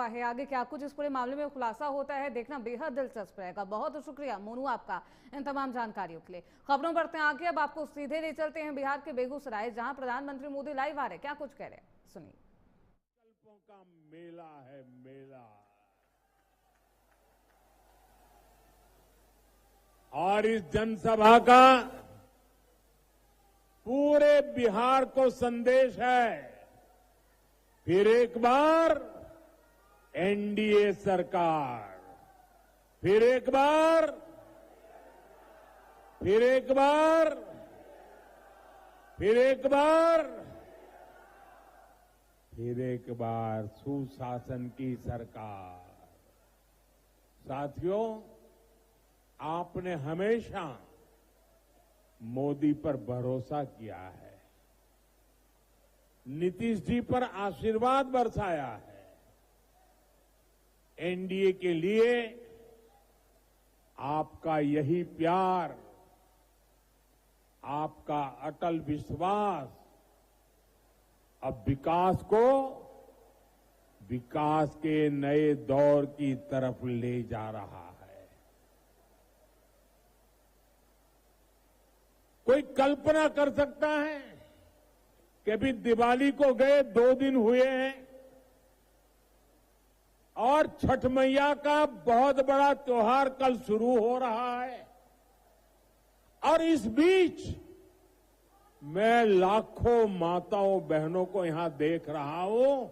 हुआ है। आगे क्या कुछ इस पूरे मामले में खुलासा होता है, देखना बेहद दिलचस्प रहेगा। बहुत शुक्रिया मोनू आपका इन तमाम जानकारियों के लिए। खबरों बढ़ते हैं आगे, अब आपको सीधे ले चलते हैं बिहार के बेगूसराय, जहां प्रधानमंत्री मोदी लाइव आ रहे, क्या कुछ कह रहे हैं सुनिए। संकल्पों का मेला है मेला, और इस जनसभा का पूरे बिहार को संदेश है, फिर एक बार एनडीए सरकार, फिर एक बार, फिर एक बार, फिर एक बार, फिर एक बार सुशासन की सरकार। साथियों, आपने हमेशा मोदी पर भरोसा किया है, नीतीश जी पर आशीर्वाद बरसाया है। एनडीए के लिए आपका यही प्यार, आपका अटल विश्वास अब विकास के नए दौर की तरफ ले जा रहा है। कोई कल्पना कर सकता है कि अभी दिवाली को गए 2 दिन हुए हैं और छठ मैया का बहुत बड़ा त्योहार कल शुरू हो रहा है, और इस बीच मैं लाखों माताओं बहनों को यहां देख रहा हूं।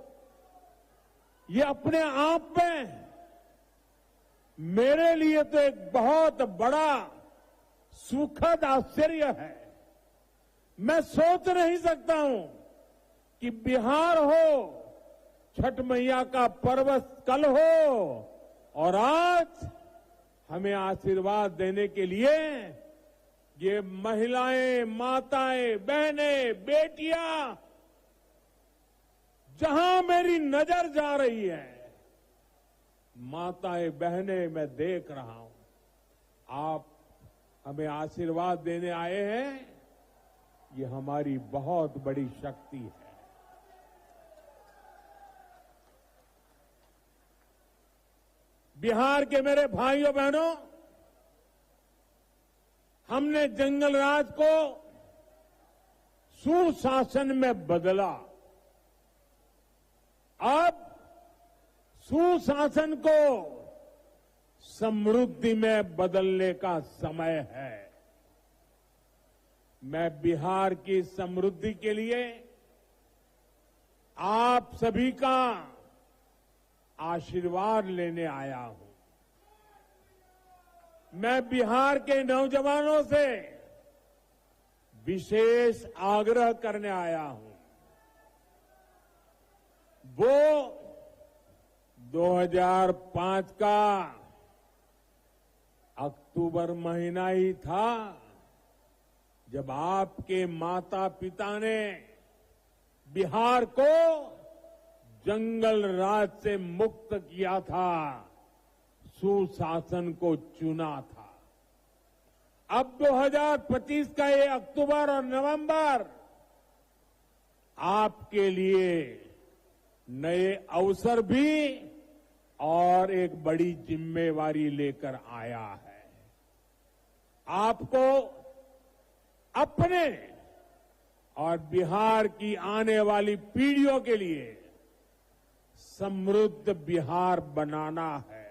ये अपने आप में मेरे लिए तो एक बहुत बड़ा सुखद आश्चर्य है। मैं सोच नहीं सकता हूं कि बिहार हो, छठ मैया का पर्व कल हो, और आज हमें आशीर्वाद देने के लिए ये महिलाएं, माताएं, बहनें, बेटियां, जहां मेरी नजर जा रही है, माताएं, बहनें मैं देख रहा हूं। आप हमें आशीर्वाद देने आए हैं, ये हमारी बहुत बड़ी शक्ति है। बिहार के मेरे भाइयों बहनों, हमने जंगल राज को सुशासन में बदला। अब सुशासन को समृद्धि में बदलने का समय है। मैं बिहार की समृद्धि के लिए आप सभी का आशीर्वाद लेने आया हूं। मैं बिहार के नौजवानों से विशेष आग्रह करने आया हूं। वो 2005 का अक्टूबर महीना ही था जब आपके माता पिता ने बिहार को जंगल राज से मुक्त किया था, सुशासन को चुना था। अब 2025 का ये अक्टूबर और नवंबर आपके लिए नए अवसर भी और एक बड़ी जिम्मेवारी लेकर आया है। आपको अपने और बिहार की आने वाली पीढ़ियों के लिए समृद्ध बिहार बनाना है।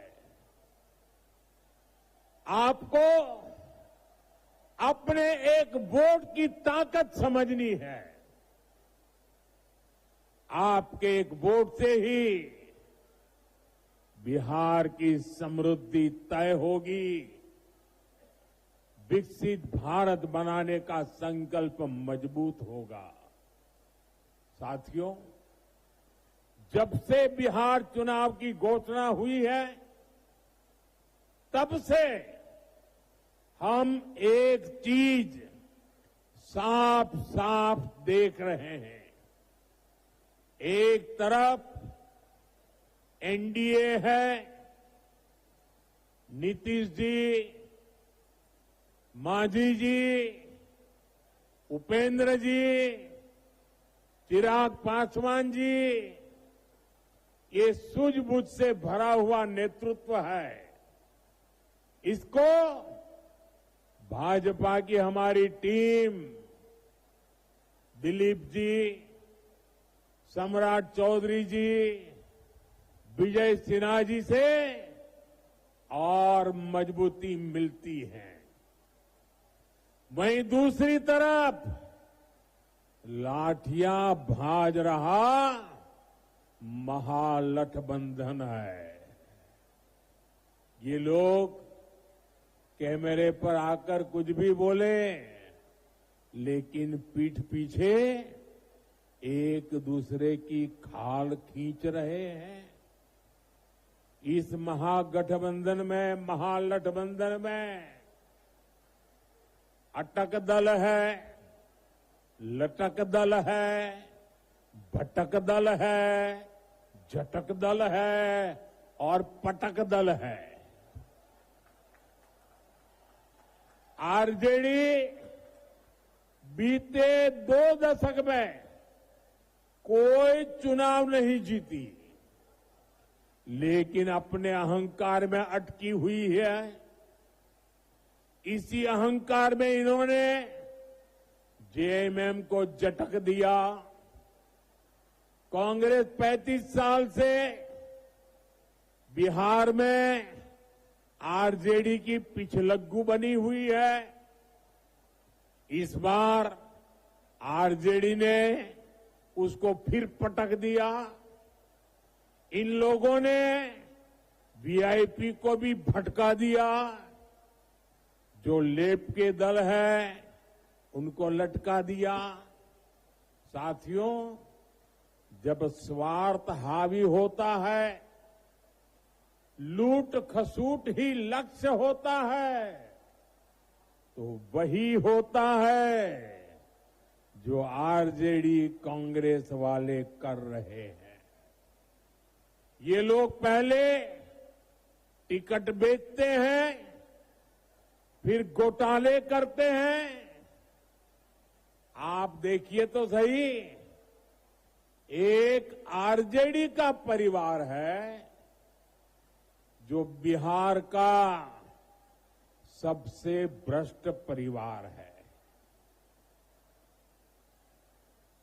आपको अपने एक वोट की ताकत समझनी है। आपके एक वोट से ही बिहार की समृद्धि तय होगी। विकसित भारत बनाने का संकल्प मजबूत होगा। साथियों, जब से बिहार चुनाव की घोषणा हुई है, तब से हम एक चीज साफ साफ देख रहे हैं। एक तरफ एनडीए है, नीतीश जी, मांझी जी, उपेंद्र जी, चिराग पासवान जी, ये सूझबूझ से भरा हुआ नेतृत्व है। इसको भाजपा की हमारी टीम दिलीप जी, सम्राट चौधरी जी, विजय सिन्हा जी से और मजबूती मिलती है। वहीं दूसरी तरफ लाठियां भाज रहा महागठबंधन है। ये लोग कैमरे पर आकर कुछ भी बोले, लेकिन पीठ पीछे एक दूसरे की खाल खींच रहे हैं। इस महागठबंधन में अटक दल है, लटक दल है, भटक दल है, झटक दल है और पटक दल है। आरजेडी बीते 2 दशक में कोई चुनाव नहीं जीती, लेकिन अपने अहंकार में अटकी हुई है। इसी अहंकार में इन्होंने जेएमएम को झटक दिया। कांग्रेस 35 साल से बिहार में आरजेडी की पिछलग्गू बनी हुई है। इस बार आरजेडी ने उसको फिर पटक दिया। इन लोगों ने वीआईपी को भी भटका दिया। जो लेप के दल है उनको लटका दिया। साथियों, जब स्वार्थ हावी होता है, लूट खसूट ही लक्ष्य होता है, तो वही होता है जो आरजेडी कांग्रेस वाले कर रहे हैं। ये लोग पहले टिकट बेचते हैं, फिर घोटाले करते हैं। आप देखिए तो सही, एक आरजेडी का परिवार है जो बिहार का सबसे भ्रष्ट परिवार है,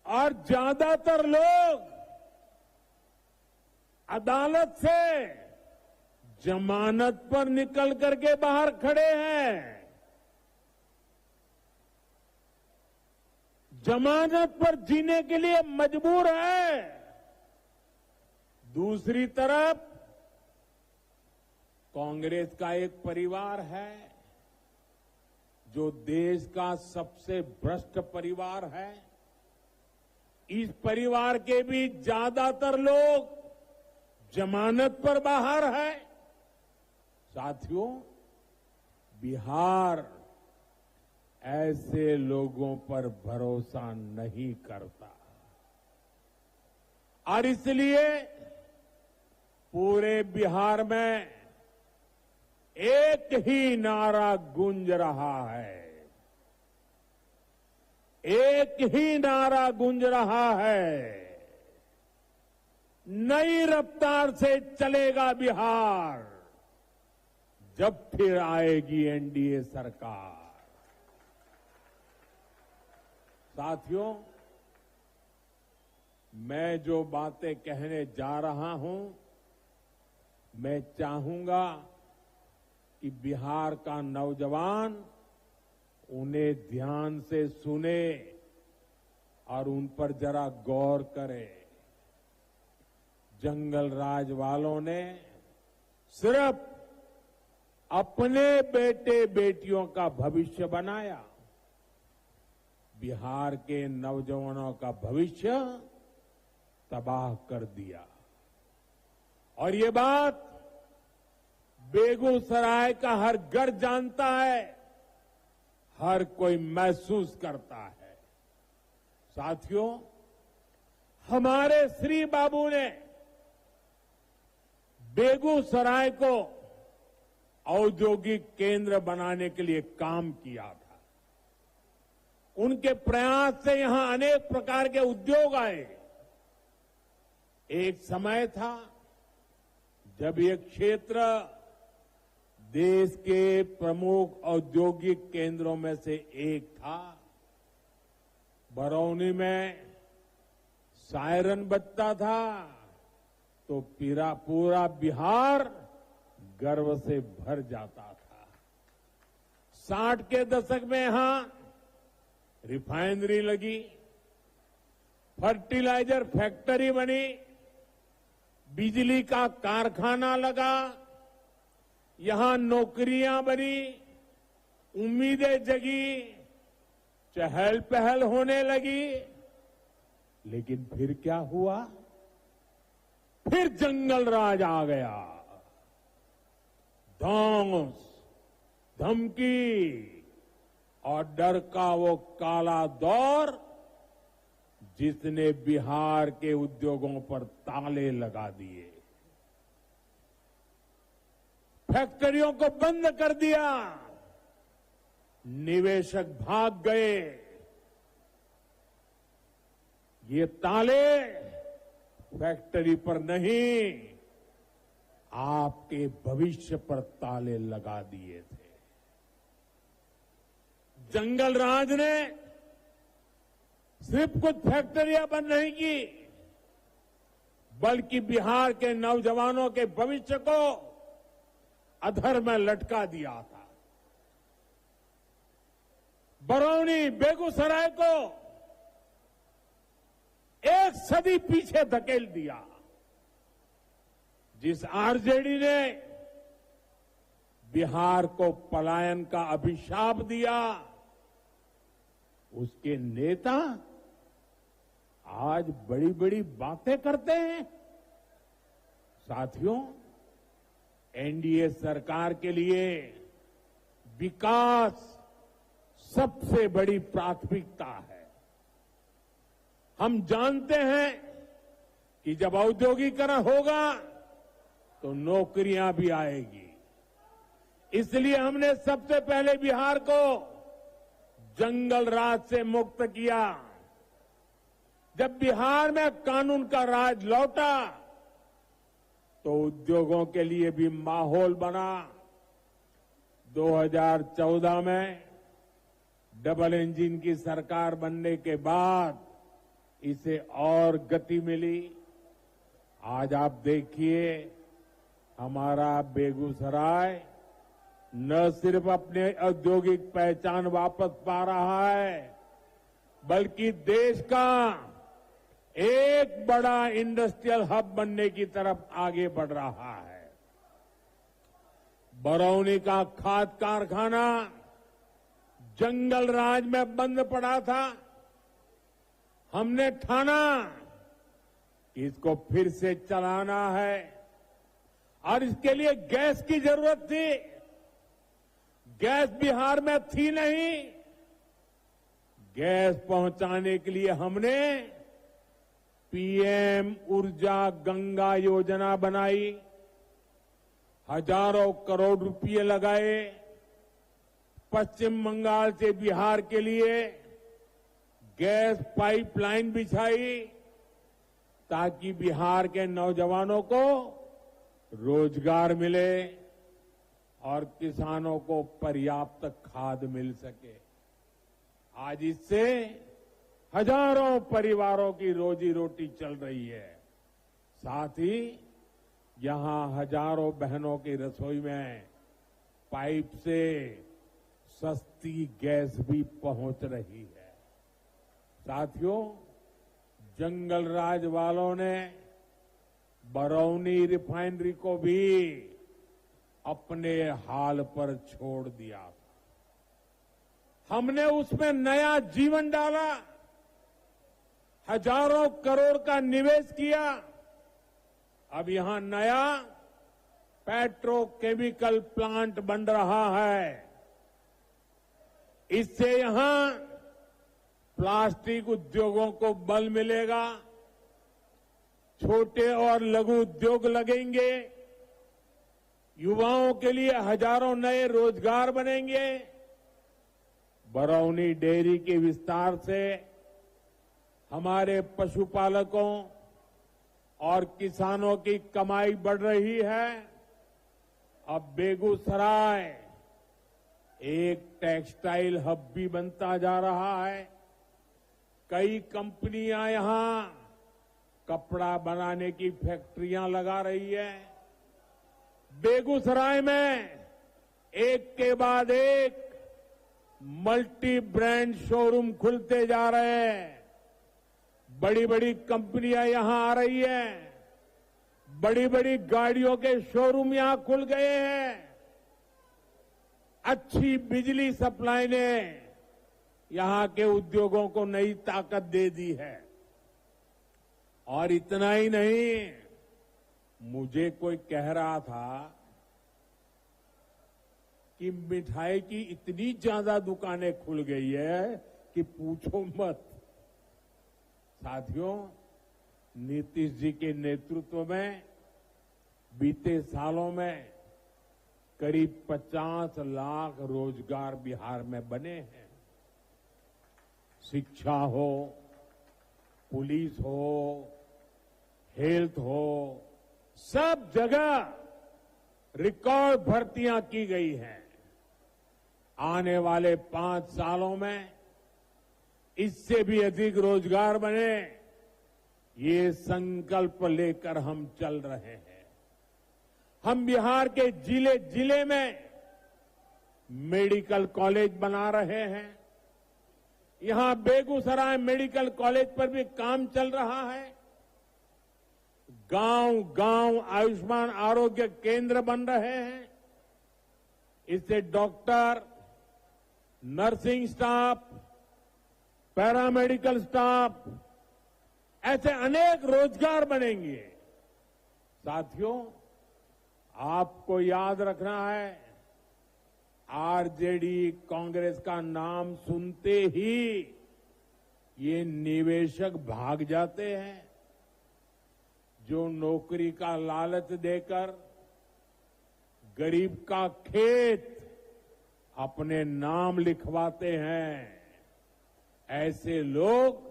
और ज्यादातर लोग अदालत से जमानत पर निकल करके बाहर खड़े हैं। जमानत पर जीने के लिए मजबूर है। दूसरी तरफ कांग्रेस का एक परिवार है जो देश का सबसे भ्रष्ट परिवार है। इस परिवार के भी ज्यादातर लोग जमानत पर बाहर है। साथियों, बिहार ऐसे लोगों पर भरोसा नहीं करता, और इसलिए पूरे बिहार में एक ही नारा गूंज रहा है, एक ही नारा गूंज रहा है, नई रफ्तार से चलेगा बिहार जब फिर आएगी एनडीए सरकार। साथियों, मैं जो बातें कहने जा रहा हूं, मैं चाहूंगा कि बिहार का नौजवान उन्हें ध्यान से सुने और उन पर जरा गौर करे। जंगल राज वालों ने सिर्फ अपने बेटे बेटियों का भविष्य बनाया, बिहार के नौजवानों का भविष्य तबाह कर दिया। और ये बात बेगूसराय का हर घर जानता है, हर कोई महसूस करता है। साथियों, हमारे श्री बाबू ने बेगूसराय को औद्योगिक केंद्र बनाने के लिए काम किया था। उनके प्रयास से यहां अनेक प्रकार के उद्योग आए। एक समय था जब ये क्षेत्र देश के प्रमुख औद्योगिक केंद्रों में से एक था, बरौनी में सायरन बजता था तो पूरा बिहार गर्व से भर जाता था। 60 के दशक में यहां रिफाइनरी लगी, फर्टिलाइजर फैक्ट्री बनी, बिजली का कारखाना लगा, यहां नौकरियां बनी, उम्मीदें जगी, चहल पहल होने लगी। लेकिन फिर क्या हुआ? फिर जंगल राज आ गया। धौंस, धमकी और डर का वो काला दौर जिसने बिहार के उद्योगों पर ताले लगा दिए, फैक्ट्रियों को बंद कर दिया, निवेशक भाग गए। ये ताले फैक्ट्री पर नहीं, आपके भविष्य पर ताले लगा दिए थे। जंगल राज ने सिर्फ कुछ फैक्ट्रियां बंद नहीं की, बल्कि बिहार के नौजवानों के भविष्य को अधर में लटका दिया था। बरौनी, बेगूसराय को एक सदी पीछे धकेल दिया। जिस आरजेडी ने बिहार को पलायन का अभिशाप दिया, उसके नेता आज बड़ी बड़ी बातें करते हैं। साथियों, एनडीए सरकार के लिए विकास सबसे बड़ी प्राथमिकता है। हम जानते हैं कि जब औद्योगिकरण होगा तो नौकरियां भी आएगी। इसलिए हमने सबसे पहले बिहार को जंगल राज से मुक्त किया। जब बिहार में कानून का राज लौटा तो उद्योगों के लिए भी माहौल बना। 2014 में डबल इंजन की सरकार बनने के बाद इसे और गति मिली। आज आप देखिए, हमारा बेगूसराय न सिर्फ अपने औद्योगिक पहचान वापस पा रहा है, बल्कि देश का एक बड़ा इंडस्ट्रियल हब बनने की तरफ आगे बढ़ रहा है। बरौनी का खाद कारखाना जंगल राज में बंद पड़ा था। हमने ठाना कि इसको फिर से चलाना है और इसके लिए गैस की जरूरत थी। गैस बिहार में थी नहीं। गैस पहुंचाने के लिए हमने पीएम ऊर्जा गंगा योजना बनाई, हजारों करोड़ रुपए लगाए, पश्चिम बंगाल से बिहार के लिए गैस पाइपलाइन बिछाई ताकि बिहार के नौजवानों को रोजगार मिले और किसानों को पर्याप्त खाद मिल सके। आज इससे हजारों परिवारों की रोजी रोटी चल रही है। साथ ही यहां हजारों बहनों की रसोई में पाइप से सस्ती गैस भी पहुंच रही है। साथियों, जंगल राज वालों ने बरौनी रिफाइनरी को भी अपने हाल पर छोड़ दिया था। हमने उसमें नया जीवन डाला, हजारों करोड़ का निवेश किया। अब यहां नया पेट्रोकेमिकल प्लांट बन रहा है। इससे यहां प्लास्टिक उद्योगों को बल मिलेगा, छोटे और लघु उद्योग लगेंगे, युवाओं के लिए हजारों नए रोजगार बनेंगे। बरौनी डेयरी के विस्तार से हमारे पशुपालकों, और किसानों की कमाई बढ़ रही है। अब बेगूसराय एक टेक्सटाइल हब भी बनता जा रहा है। कई कंपनियां यहां कपड़ा बनाने की फैक्ट्रियां लगा रही है। बेगूसराय में एक के बाद एक मल्टी ब्रांड शोरूम खुलते जा रहे हैं। बड़ी बड़ी कंपनियां यहां आ रही हैं। बड़ी बड़ी गाड़ियों के शोरूम यहां खुल गए हैं। अच्छी बिजली सप्लाई ने यहां के उद्योगों को नई ताकत दे दी है। और इतना ही नहीं, मुझे कोई कह रहा था कि मिठाई की इतनी ज्यादा दुकानें खुल गई है कि पूछो मत। साथियों, नीतीश जी के नेतृत्व में बीते सालों में करीब 50 लाख रोजगार बिहार में बने हैं। शिक्षा हो, पुलिस हो, हेल्थ हो, सब जगह रिकॉर्ड भर्तियां की गई हैं। आने वाले 5 सालों में इससे भी अधिक रोजगार बने, ये संकल्प लेकर हम चल रहे हैं। हम बिहार के जिले जिले में मेडिकल कॉलेज बना रहे हैं। यहां बेगूसराय मेडिकल कॉलेज पर भी काम चल रहा है। गांव गांव आयुष्मान आरोग्य केंद्र बन रहे हैं। इससे doctor, nursing staff, paramedical staff, ऐसे अनेक रोजगार बनेंगे। साथियों, आपको याद रखना है, आरजेडी कांग्रेस का नाम सुनते ही ये निवेशक भाग जाते हैं। जो नौकरी का लालच देकर गरीब का खेत अपने नाम लिखवाते हैं, ऐसे लोग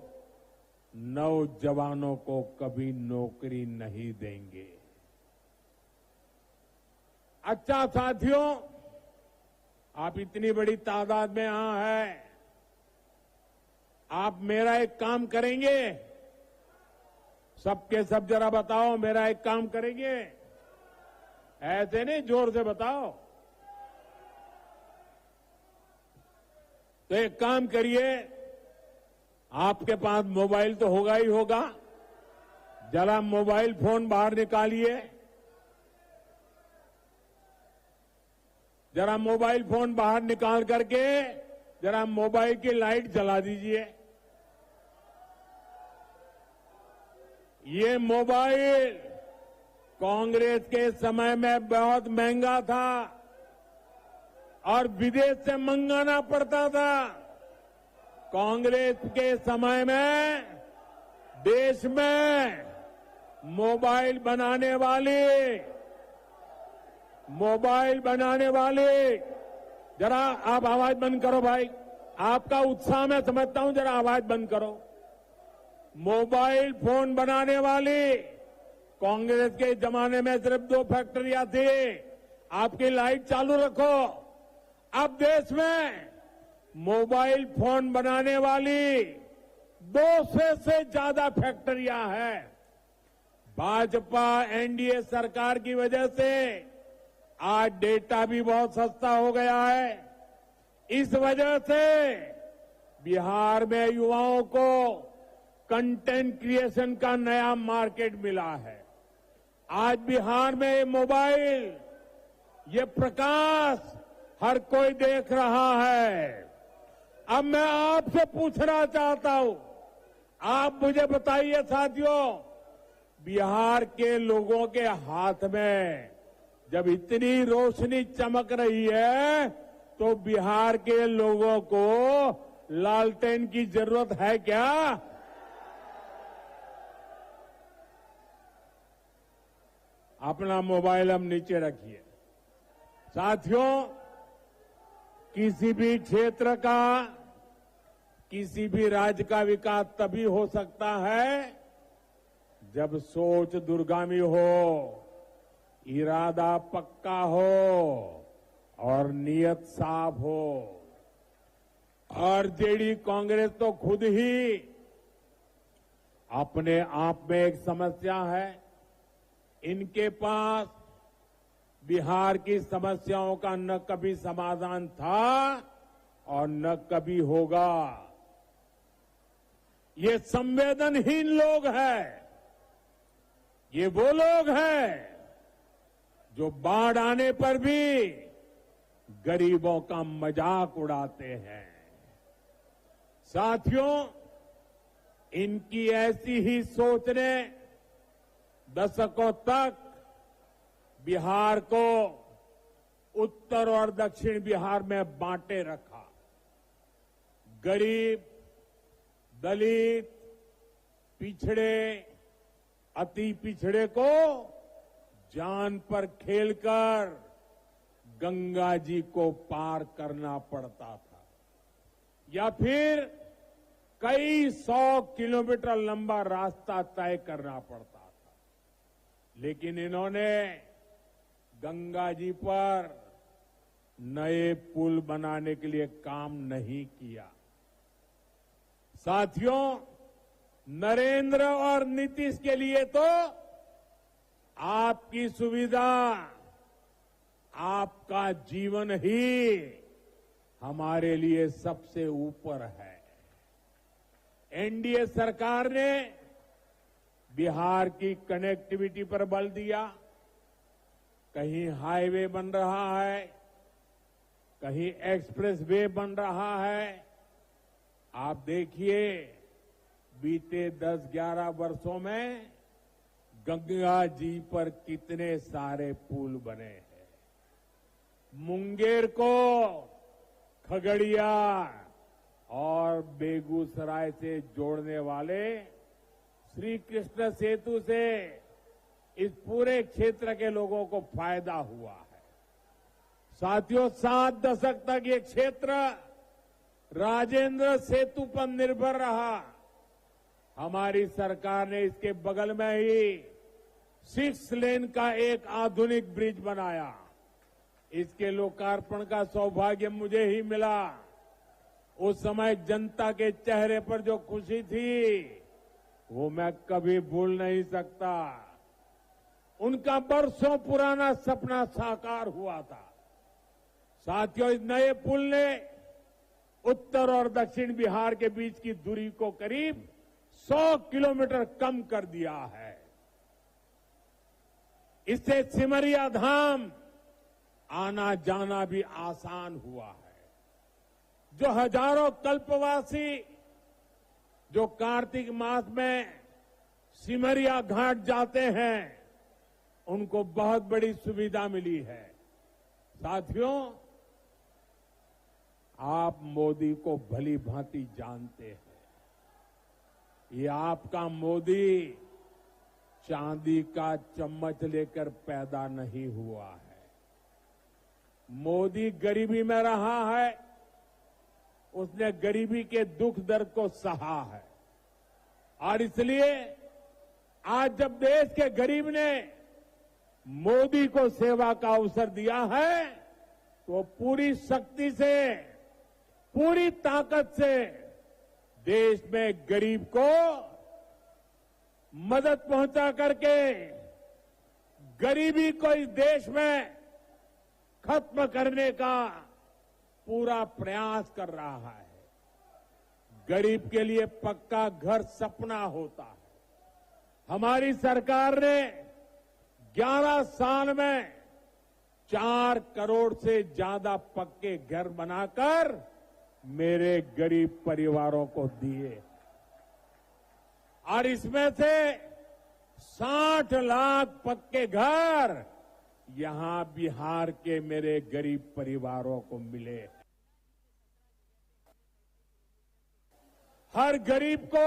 नौजवानों को कभी नौकरी नहीं देंगे। अच्छा साथियों, आप इतनी बड़ी तादाद में यहां हैं, आप मेरा एक काम करेंगे? सबके सब जरा बताओ, मेरा एक काम करेंगे? ऐसे नहीं, जोर से बताओ। तो एक काम करिए, आपके पास मोबाइल तो होगा ही होगा, जरा मोबाइल फोन बाहर निकालिए। जरा मोबाइल फोन बाहर निकाल करके जरा मोबाइल की लाइट जला दीजिए। ये मोबाइल कांग्रेस के समय में बहुत महंगा था और विदेश से मंगाना पड़ता था। कांग्रेस के समय में देश में मोबाइल बनाने वाले, जरा आप आवाज बंद करो भाई, आपका उत्साह मैं समझता हूं, जरा आवाज बंद करो। मोबाइल फोन बनाने वाली कांग्रेस के जमाने में सिर्फ 2 फैक्ट्रियां थी। आपकी लाइट चालू रखो। अब देश में मोबाइल फोन बनाने वाली 200 से ज्यादा फैक्ट्रियां हैं। भाजपा एनडीए सरकार की वजह से आज डेटा भी बहुत सस्ता हो गया है। इस वजह से बिहार में युवाओं को कंटेंट क्रिएशन का नया मार्केट मिला है। आज बिहार में ये मोबाइल, ये प्रकाश हर कोई देख रहा है। अब मैं आपसे पूछना चाहता हूं, आप मुझे बताइए साथियों, बिहार के लोगों के हाथ में जब इतनी रोशनी चमक रही है तो बिहार के लोगों को लालटेन की जरूरत है क्या? अपना मोबाइल हम नीचे रखिए। साथियों, किसी भी क्षेत्र का, किसी भी राज्य का विकास तभी हो सकता है जब सोच दूरगामी हो, इरादा पक्का हो और नियत साफ हो। आरजेडी कांग्रेस तो खुद ही अपने आप में एक समस्या है। इनके पास बिहार की समस्याओं का न कभी समाधान था और न कभी होगा। ये संवेदनहीन लोग हैं। ये वो लोग हैं जो बाढ़ आने पर भी गरीबों का मजाक उड़ाते हैं। साथियों, इनकी ऐसी ही सोच ने दशकों तक बिहार को उत्तर और दक्षिण बिहार में बांटे रखा। गरीब, दलित, पिछड़े, अति पिछड़े को जान पर खेलकर गंगा जी को पार करना पड़ता था या फिर कई 100 किलोमीटर लंबा रास्ता तय करना पड़ता था। लेकिन इन्होंने गंगा जी पर नए पुल बनाने के लिए काम नहीं किया। साथियों, नरेंद्र और नीतीश के लिए तो आपकी सुविधा, आपका जीवन ही हमारे लिए सबसे ऊपर है। एनडीए सरकार ने बिहार की कनेक्टिविटी पर बल दिया। कहीं हाईवे बन रहा है, कहीं एक्सप्रेस वे बन रहा है। आप देखिए, बीते 10-11 वर्षों में गंगा जी पर कितने सारे पुल बने हैं। मुंगेर को खगड़िया और बेगूसराय से जोड़ने वाले श्री कृष्ण सेतु से इस पूरे क्षेत्र के लोगों को फायदा हुआ है। साथियों, 7 दशक तक ये क्षेत्र राजेंद्र सेतु पर निर्भर रहा। हमारी सरकार ने इसके बगल में ही 6 लेन का एक आधुनिक ब्रिज बनाया। इसके लोकार्पण का सौभाग्य मुझे ही मिला। उस समय जनता के चेहरे पर जो खुशी थी वो मैं कभी भूल नहीं सकता। उनका बरसों पुराना सपना साकार हुआ था। साथियों, इस नए पुल ने उत्तर और दक्षिण बिहार के बीच की दूरी को करीब 100 किलोमीटर कम कर दिया है। इससे सिमरिया धाम आना जाना भी आसान हुआ है। जो हजारों कल्पवासी जो कार्तिक मास में सिमरिया घाट जाते हैं, उनको बहुत बड़ी सुविधा मिली है। साथियों, आप मोदी को भली भांति जानते हैं। ये आपका मोदी चांदी का चम्मच लेकर पैदा नहीं हुआ है। मोदी गरीबी में रहा है। उसने गरीबी के दुख दर्द को सहा है और इसलिए आज जब देश के गरीब ने मोदी को सेवा का अवसर दिया है, तो पूरी शक्ति से, पूरी ताकत से देश में गरीब को मदद पहुंचा करके गरीबी को इस देश में खत्म करने का पूरा प्रयास कर रहा है। गरीब के लिए पक्का घर सपना होता है। हमारी सरकार ने 11 साल में 4 करोड़ से ज्यादा पक्के घर बनाकर मेरे गरीब परिवारों को दिए और इसमें से 60 लाख पक्के घर यहां बिहार के मेरे गरीब परिवारों को मिले। हर गरीब को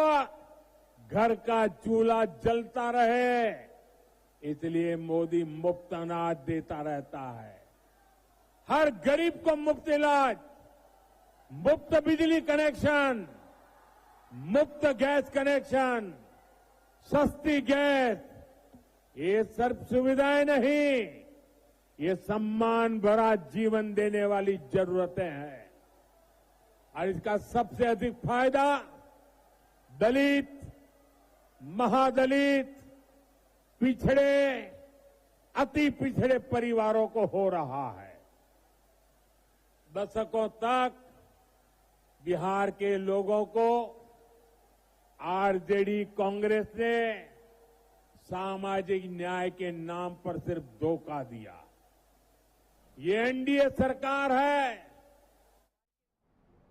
घर का चूल्हा जलता रहे, इसलिए मोदी मुफ्त अनाज देता रहता है। हर गरीब को मुफ्त इलाज, मुफ्त बिजली कनेक्शन, मुफ्त गैस कनेक्शन, सस्ती गैस, ये सिर्फ सुविधाएं नहीं, ये सम्मान भरा जीवन देने वाली जरूरतें हैं। और इसका सबसे अधिक फायदा दलित, महादलित, पिछड़े, अति पिछड़े परिवारों को हो रहा है। दशकों तक बिहार के लोगों को आरजेडी कांग्रेस ने सामाजिक न्याय के नाम पर सिर्फ धोखा दिया। ये एनडीए सरकार है